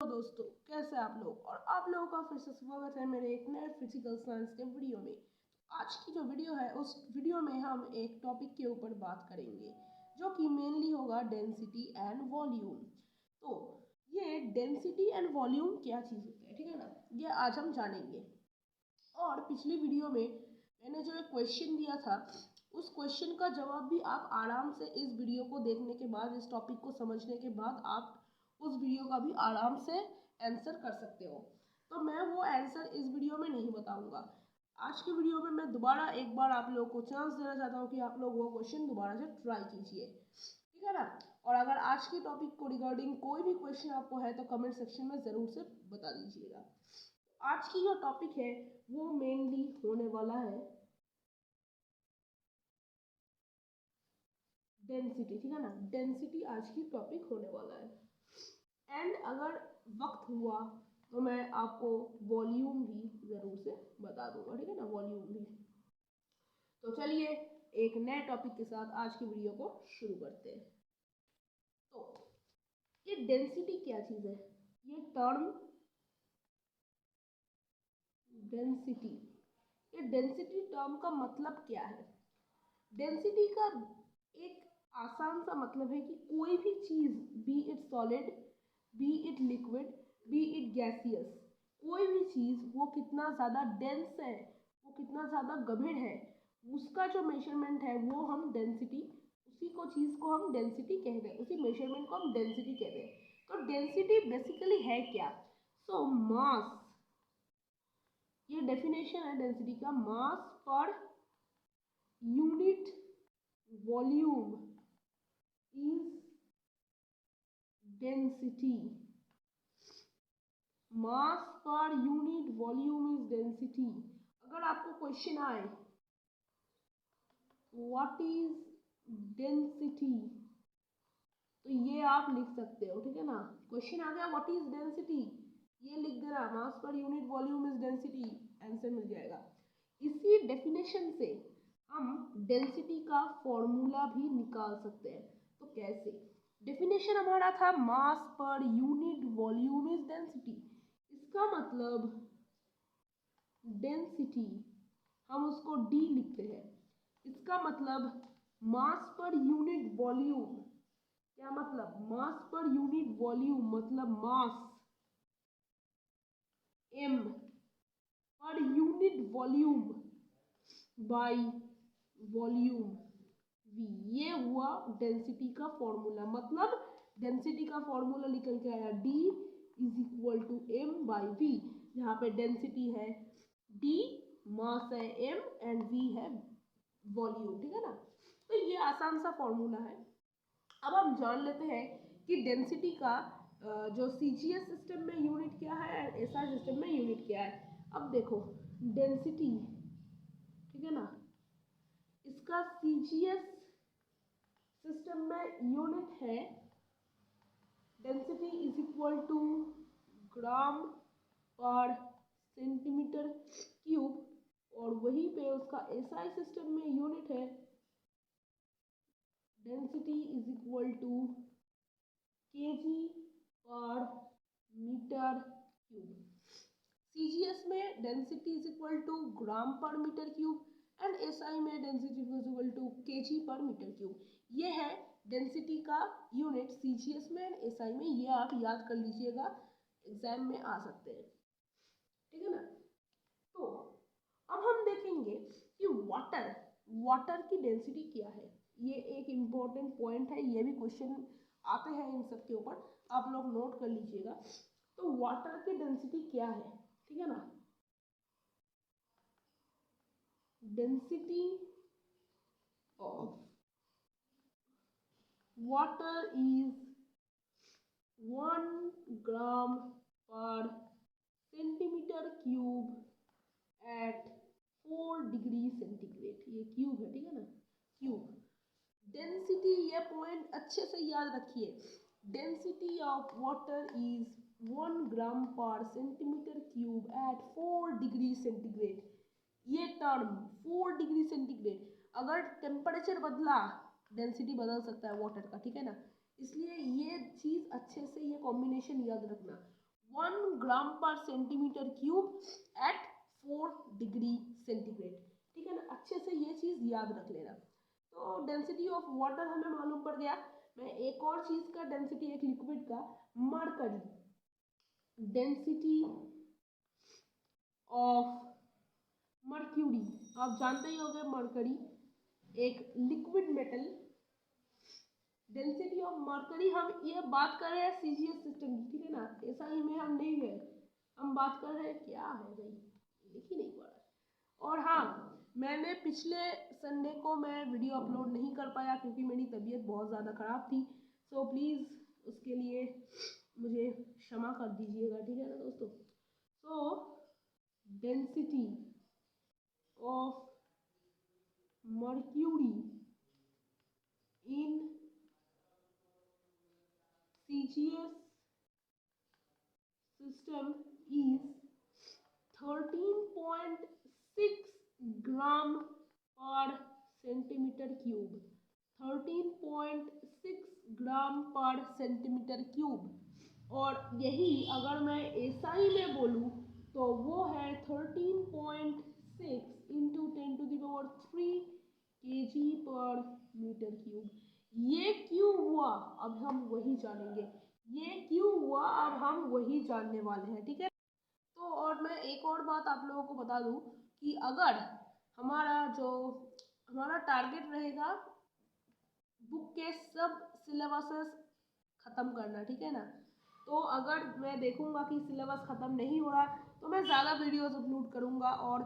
तो दोस्तों, कैसे आप लोग। और आप लोगों का फिर से स्वागत है मेरे एक नए फिजिकल साइंस के वीडियो में। आज की जो वीडियो है उस वीडियो में हम एक टॉपिक के ऊपर बात करेंगे जो कि मेनली होगा डेंसिटी एंड वॉल्यूम। तो ये डेंसिटी एंड वॉल्यूम क्या चीज़ होता है, ठीक है ना, ये आज हम जानेंगे। और पिछली वीडियो में मैंने जो एक क्वेश्चन दिया था उस क्वेश्चन का जवाब भी आप आराम से इस वीडियो को देखने के बाद, इस टॉपिक को समझने के बाद आप उस वीडियो का भी आराम से आंसर कर सकते हो। तो मैं वो आंसर इस वीडियो में नहीं बताऊंगा। आज की वीडियो में मैं दोबारा एक बार आप लोगों को चांस देना चाहता हूँ कि आप लोग वो क्वेश्चन दोबारा से ट्राई कीजिए, ठीक है ना। और अगर आज की टॉपिक को रिगार्डिंग कोई भी क्वेश्चन आपको है तो कमेंट सेक्शन में ज़रूर से बता दीजिएगा। आज की जो टॉपिक है वो मेनली होने वाला है डेंसिटी, ठीक है ना। डेंसिटी आज की टॉपिक होने वाला है। एंड अगर वक्त हुआ तो मैं आपको वॉल्यूम भी ज़रूर से बता दूंगा, ठीक है ना, वॉल्यूम भी। तो चलिए एक नए टॉपिक के साथ आज की वीडियो को शुरू करते हैं। तो ये डेंसिटी क्या चीज़ है, ये टर्म डेंसिटी, ये डेंसिटी टर्म का मतलब क्या है। डेंसिटी का एक आसान सा मतलब है कि कोई भी चीज़, be it solid, be it liquid, be it gaseous, कोई भी चीज़ वो कितना ज़्यादा डेंस है, वो कितना ज़्यादा गंभीर है, उसका जो मेजरमेंट है वो हम डेंसिटी, उसी को चीज़ को हम डेंसिटी कहते हैं, उसी मेजरमेंट को हम डेंसिटी कहते हैं। तो डेंसिटी बेसिकली है क्या। सो मास, ये डेफिनेशन है डेंसिटी का, mass per unit volume is density, mass per unit volume is density। अगर आपको क्वेश्चन आए what is density तो ये आप लिख सकते हो, ठीक है ना। क्वेश्चन आ गया what is density, ये लिख देना, mass per unit volume is density, answer मिल जाएगा। इसी डेफिनेशन से हम डेंसिटी का फॉर्मूला भी निकाल सकते हैं। तो कैसे, डेफिनेशन हमारा था मास per unit volume is density, इसका मतलब डेंसिटी हम उसको डी लिखते हैं, इसका मतलब मास पर यूनिट वॉल्यूम, क्या मतलब, मास पर यूनिट वॉल्यूम मतलब मास m पर unit volume by volume v, ये हुआ डेंसिटी का फॉर्मूला। मतलब डेंसिटी का फॉर्मूला निकल के आया d is equal to m by v, जहाँ पे डेंसिटी है d, मास है m एंड v है वॉल्यूम, ठीक है ना। तो ये आसान सा फॉर्मूला है। अब हम जान लेते हैं कि डेंसिटी का जो सीजीएस सिस्टम में यूनिट क्या है और एसआई सिस्टम में यूनिट क्या है। अब देखो डेंसिटी, ठीक है ना, इसका सीजीएस सिस्टम में यूनिट है density is equal to gram per centimetre cube, और वहीं पे उसका एसआई सिस्टम में यूनिट है density is equal to KG per metre cube. CGS में density is equal to gram per metre cube and SI में density is equal to KG per metre cube. ये है डेंसिटी का unit CGS में and SI में, ये आप याद कर लीजिएगा, एग्जाम में आ सकते हैं, ठीक है ना। तो अब हम देखेंगे कि वाटर, वाटर की डेंसिटी क्या है। ये एक इम्पोर्टेंट पॉइंट है, ये भी क्वेश्चन आते हैं इन सब के ऊपर, आप लोग नोट कर लीजिएगा। तो वाटर की डेंसिटी क्या है, ठीक है ना। Density of water is 1 gram per centimetre cube at 4 degree centigrade, ये क्यूब है, ठीक है ना, क्यूब। डेंसिटी, ये पॉइंट अच्छे से याद रखिए, density of water is 1 gram per centimetre cube at 4 degree centigrade. ये टर्म 4 डिग्री सेंटीग्रेड, अगर टेम्परेचर बदला डेंसिटी बदल सकता है वाटर का, ठीक है ना। इसलिए ये चीज़ अच्छे से, ये कॉम्बिनेशन याद रखना, 1 gram per centimetre cube at 4 degree centigrade. ठीक है ना, अच्छे से ये चीज़ याद रख लेना। तो डेंसिटी ऑफ वाटर हमें मालूम पड़ गया। मैं एक और चीज़ का डेंसिटी, एक लिक्विड का, मरकरी, डेंसिटी ऑफ मर्क्यूरी, आप जानते ही होंगे मरकरी एक liquid metal. Density of mercury, हम ये बात कर रहे हैं सीजीएस सिस्टम की, ठीक है ना, ऐसा ही में हम नहीं है, हम बात कर रहे हैं क्या है भाई, लिख ही नहीं पा रहा। और हाँ, मैंने पिछले संडे को मैं वीडियो अपलोड नहीं कर पाया क्योंकि मेरी तबीयत बहुत ज़्यादा ख़राब थी। सो प्लीज़ उसके लिए मुझे क्षमा कर दीजिएगा, ठीक है ना दोस्तों। सो density of mercury in CGS system is 13.6 gram per centimetre cube, 13.6 gram per centimetre cube. और यही अगर मैं एसआई में बोलूँ तो वो है 13.6 इंटू 10⁻³ kg पर मीटर क्यूब। ये क्यों हुआ अब हम वही जानेंगे, ये क्यों हुआ अब हम वही जानने वाले हैं, ठीक है। तो और मैं एक और बात आप लोगों को बता दूं कि अगर हमारा टारगेट रहेगा बुक के सब सिलेबसेस ख़त्म करना, ठीक है ना। तो अगर मैं देखूंगा कि सिलेबस ख़त्म नहीं हो रहा तो मैं ज़्यादा वीडियोस अपलोड करूंगा और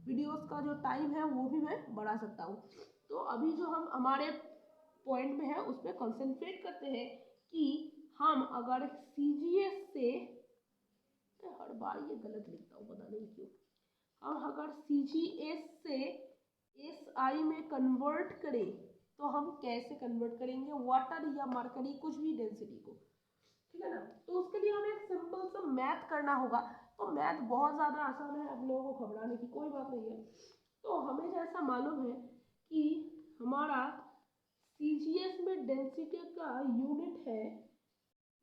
वीडियोस का जो टाइम है वो भी मैं बढ़ा सकता हूँ। तो अभी जो हम हमारे पॉइंट में है उस पर कंसंट्रेट करते हैं कि हम अगर सीजीएस से, हर बार ये गलत लिखता हूँ पता नहीं क्यों, हम अगर सीजीएस से एसआई में कन्वर्ट करें तो हम कैसे कन्वर्ट करेंगे वाटर या मरकरी कुछ भी डेंसिटी को, ठीक है ना। तो उसके लिए हमें एक सिंपल सा मैथ करना होगा। तो मैथ बहुत ज़्यादा आसान है, आप लोगों को घबराने की कोई बात नहीं है। तो हमें जैसा मालूम है कि हमारा सीजीएस में डेंसिटी का यूनिट है,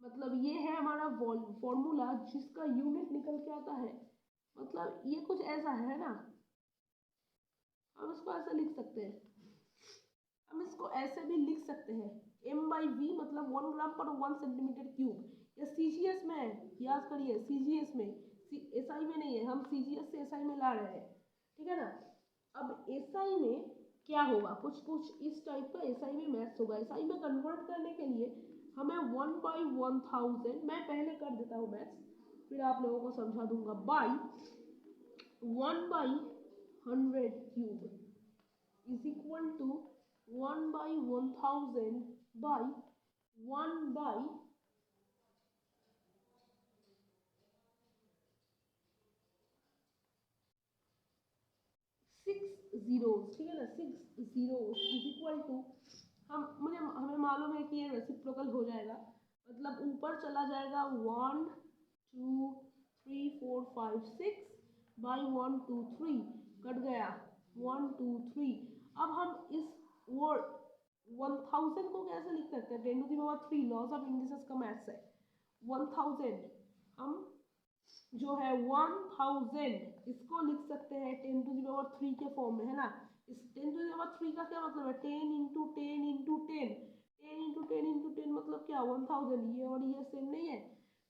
मतलब ये है हमारा फॉर्मूला जिसका यूनिट निकल के आता है, मतलब ये कुछ ऐसा है ना, हम इसको ऐसे लिख सकते हैं, हम इसको ऐसे भी लिख सकते हैं m/v मतलब 1 ग्राम पर 1 सेंटीमीटर क्यूब। या सीजीएस में है, याद करिए सीजीएस में, एसआई में नहीं है, हम सीजीएस से एसआई में ला रहे हैं, ठीक है ना। अब एसआई में क्या होगा, कुछ कुछ इस टाइप का एसआई में मैथ्स होगा। एसआई में कन्वर्ट करने के लिए हमें 1/1000, मैं पहले कर देता हूँ मैथ्स फिर आप लोगों को समझा दूंगा, by 1/100 cube is equal to 1/1000 by 1/6 zeros, ठीक है ना, 6 zeros इज इक्वल टू, हमें मालूम है कि ये रेसिप्रोकल हो जाएगा, मतलब ऊपर चला जाएगा 1 2 3 4 5 6 बाई 1 2 3 कट गया 1 2 3। अब हम इस वर्ड 1000 को कैसे लिख सकते हैं, 10⁻³ लॉज ऑफ इंडिसेस का मैथ्स है। 1000 हम जो है 1000 इसको लिख सकते हैं 10⁻³ के फॉर्म में, है ना। इस 10⁻³ का क्या मतलब है, 10 इंटू 10 इंटू 10, 10 इंटू 10 इंटू 10 मतलब क्या 1000, ये और ये सेम नहीं है,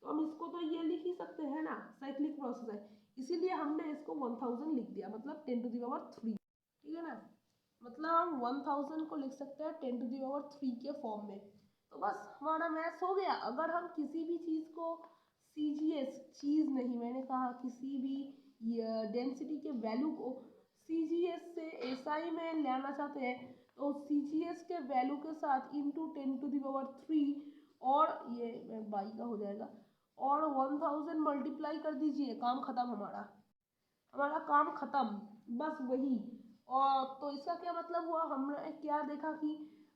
तो हम इसको तो ये लिख ही सकते हैं ना, साइक्लिक प्रोसेस है, इसीलिए हमने इसको 1000 लिख दिया, मतलब 10⁻³, ठीक है ना। मतलब हम 1000 को लिख सकते हैं 10⁻³ के फॉर्म में। तो बस हमारा मैथ्स हो गया। अगर हम किसी भी चीज़ को सीजीएस, चीज़ नहीं, मैंने कहा किसी भी डेंसिटी के वैल्यू को सीजीएस से एसआई में लाना चाहते हैं तो सीजीएस के वैल्यू के साथ इंटू 10⁻³ और ये बाई का हो जाएगा और 1000 मल्टीप्लाई कर दीजिए, काम खत्म, हमारा काम खत्म, बस वही। और तो इसका क्या मतलब हुआ, हमने क्या देखा कि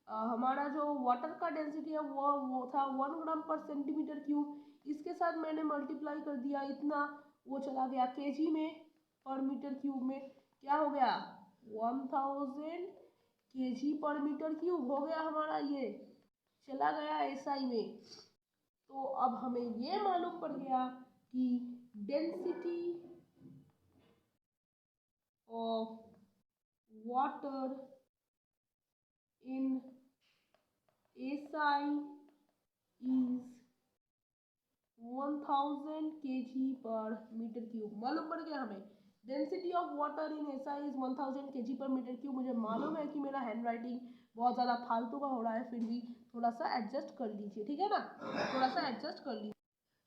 हमारा जो वाटर का डेंसिटी है वो था 1 ग्राम पर सेंटीमीटर क्यूब, इसके साथ मैंने मल्टीप्लाई कर दिया इतना, वो चला गया केजी में पर मीटर क्यूब में, क्या हो गया 1000 केजी पर मीटर क्यूब हो गया हमारा, ये चला गया एसआई में। तो अब हमें ये मालूम पड़ गया कि density of water in SI is 1000 kg पर मीटर क्यूब। मालूम पड़ गया हमें density of water in SI is 1000 kg पर मीटर क्यूब। मुझे मालूम है कि मेरा हैंड राइटिंग बहुत ज़्यादा फालतू का हो रहा है, फिर भी थोड़ा सा एडजस्ट कर लीजिए, ठीक है ना, थोड़ा सा एडजस्ट कर लीजिए,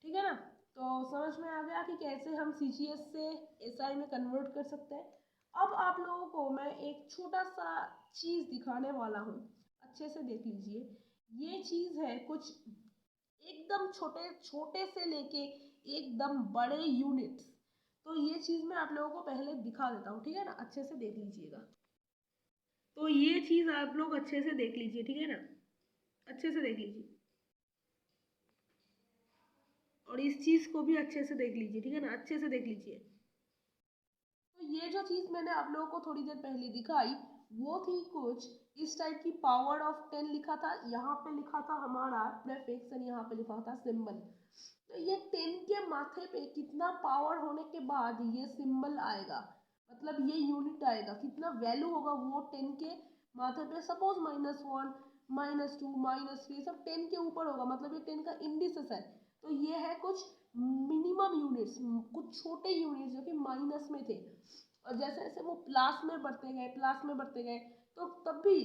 ठीक है ना। तो समझ में आ गया कि कैसे हम CGS से SI में कन्वर्ट कर सकते हैं। अब आप लोगों को मैं एक छोटा सा चीज़ दिखाने वाला हूँ, अच्छे से देख लीजिए। ये चीज़ है कुछ एकदम छोटे छोटे से लेके एकदम बड़े यूनिट्स। तो ये चीज़ मैं आप लोगों को पहले दिखा देता हूँ, ठीक है ना, अच्छे से देख लीजिएगा। तो ये चीज़ आप लोग अच्छे से देख लीजिए, ठीक है ना, अच्छे से देख लीजिए, और इस चीज़ को भी अच्छे से देख लीजिए, ठीक है ना, अच्छे से देख लीजिए। तो ये जो चीज़ मैंने आप लोगों को थोड़ी देर पहले दिखाई वो थी कुछ इस टाइप की। पावर ऑफ 10 लिखा था, यहाँ पे लिखा था हमारा प्रेफिक्स और यहाँ पे लिखा था सिंबल। तो ये 10 के माथे पे कितना पावर होने के बाद ये सिंबल आएगा, मतलब ये यूनिट आएगा, कितना वैल्यू होगा वो 10 के माथे पे। सपोज -1 -2 -3 सब 10 के ऊपर होगा, मतलब ये 10 का इंडिसेस है। तो ये है कुछ मिनिमम यूनिट्स, कुछ छोटे यूनिट्स जो कि माइनस में थे, और जैसे जैसे वो प्लस में बढ़ते गए, प्लस में बढ़ते गए, तो तब भी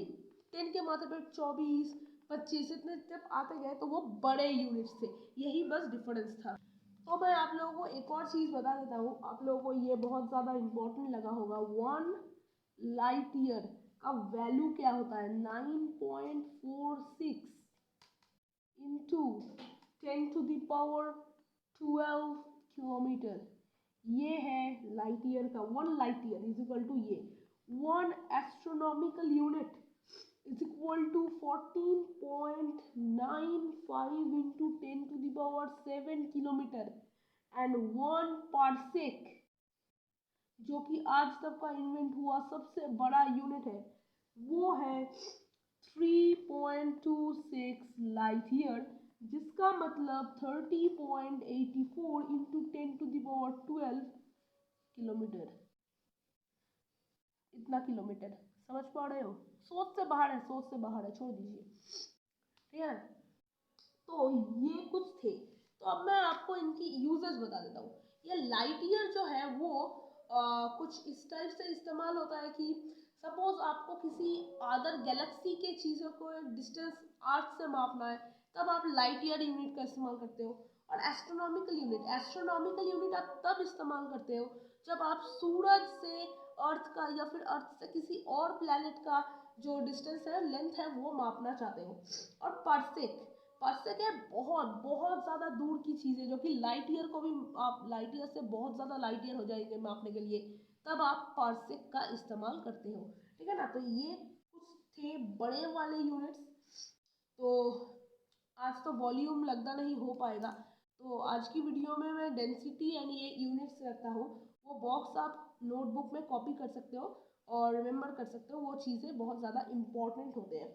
10 के माथे पे 24 25 इतने जब आते गए तो वो बड़े यूनिट्स थे। यही बस डिफरेंस था। तो मैं आप लोगों को एक और चीज़ बता देता हूँ, आप लोगों को ये बहुत ज़्यादा इम्पोर्टेंट लगा होगा। 1 लाइट ईयर का वैल्यू क्या होता है? 9.46 इंटू 10⁻12 किलोमीटर। ये है लाइट ईयर का। 1 light year is equal to ये 1 astronomical unit is equal to 14.95 into 10⁻7 kilometre and 1 parsec, जो कि आज तक का इन्वेंट हुआ सबसे बड़ा यूनिट है, वो है 3.26 लाइट ईयर, जिसका मतलब 30.84 इंटू 10⁻12 किलोमीटर। इतना किलोमीटर, समझ पा रहे हो? सोच से बाहर है, सोच से बाहर है, छोड़ दीजिए, ठीक है। तो ये कुछ थे। तो अब मैं आपको इनकी यूजेस बता देता हूँ। ये लाइट ईयर जो है वो कुछ इस टाइप से इस्तेमाल होता है कि सपोज आपको किसी अदर गैलेक्सी के चीज़ों को डिस्टेंस अर्थ से मापना है, तब आप लाइट ईयर यूनिट का इस्तेमाल करते हो। और एस्ट्रोनॉमिकल यूनिट आप तब इस्तेमाल करते हो जब आप सूरज से अर्थ का या फिर अर्थ से किसी और प्लैनेट का जो डिस्टेंस है, लेंथ है, वो मापना चाहते हो। और पारसेक, पारसेक है बहुत बहुत ज़्यादा दूर की चीज़ है, जो कि लाइट ईयर को भी, आप लाइट ईयर से बहुत ज़्यादा लाइट ईयर हो जाएंगे मापने के लिए, तब आप पारसेक का इस्तेमाल करते हो, ठीक है ना। तो ये कुछ थे बड़े वाले यूनिट्स। तो आज तो वॉल्यूम लगता नहीं हो पाएगा, तो आज की वीडियो में मैं डेंसिटी एंड ये यूनिट्स रखता हूँ। वो बॉक्स आप नोटबुक में कॉपी कर सकते हो और रिमेम्बर कर सकते हो, वो चीज़ें बहुत ज़्यादा इम्पॉर्टेंट होते हैं।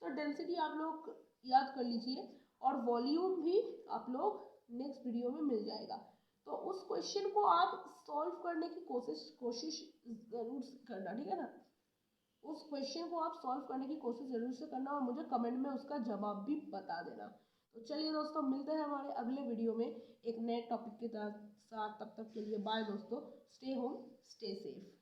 तो डेंसिटी आप लोग याद कर लीजिए, और वॉल्यूम भी आप लोग नेक्स्ट वीडियो में मिल जाएगा। तो उस क्वेश्चन को आप सॉल्व करने की कोशिश ज़रूर करना, ठीक है ना। उस क्वेश्चन को आप सॉल्व करने की कोशिश ज़रूर से करना और मुझे कमेंट में उसका जवाब भी बता देना। तो चलिए दोस्तों, मिलते हैं हमारे अगले वीडियो में एक नए टॉपिक के साथ। तब तक के लिए बाय दोस्तों, स्टे होम स्टे सेफ।